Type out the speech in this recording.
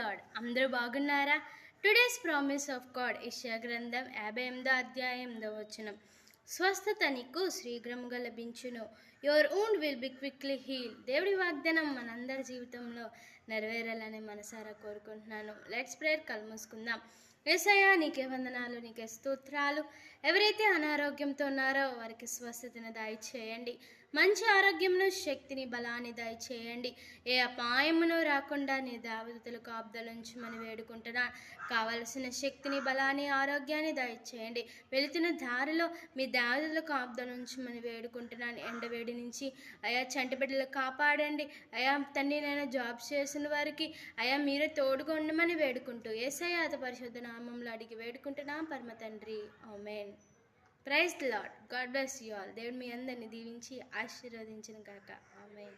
Lord. అందరూ బాగున్నారా? Today's promise of God యెషయా గ్రంథం 58 అధ్యాయం 8వ వచనం. స్వస్థత నీకు శీఘ్రముగా లభించును. Your wound will be quickly heal. దేవుడి వాగ్దానం మనందరి జీవితంలో నెరవేరాలని మనసారా కోరుకుంటున్నాను. Let's prayer. కళ్ళు మూసుకుందాం. యేసయ్యా, నీకే వందనాలు, నీకే స్తోత్రాలు. ఎవరైతే అనారోగ్యంతో ఉన్నారో వారికి స్వస్థతను దయచేయండి. మంచి ఆరోగ్యమును, శక్తిని, బలాన్ని దయచేయండి. ఏ అపాయమును రాకుండా నీ దేవదూతల కాపుదలుంచమని వేడుకుంటున్నా. కావలసిన శక్తిని, బలాన్ని, ఆరోగ్యాన్ని దయచేయండి. వెళుతున్న దారిలో మీ దేవదూతల కాపుదలుంచమని వేడుకుంటున్నాను. ఎండవేడి నుంచి అయా చంటి బిడ్డలు కాపాడండి. అయా తండ్రి, నేను జాబ్ చేసిన వారికి అయా మీరే తోడుగా ఉండమని వేడుకుంటూ యేసయ్య అతి పరిశుద్ధ నామంలో అడిగి వేడుకుంటున్నాం పరమ తండ్రి. Amen. Praise the Lord. God bless you all. దేవుడు మీ అందరిని దీవించి ఆశీర్వదించును గాక. ఆమేన్.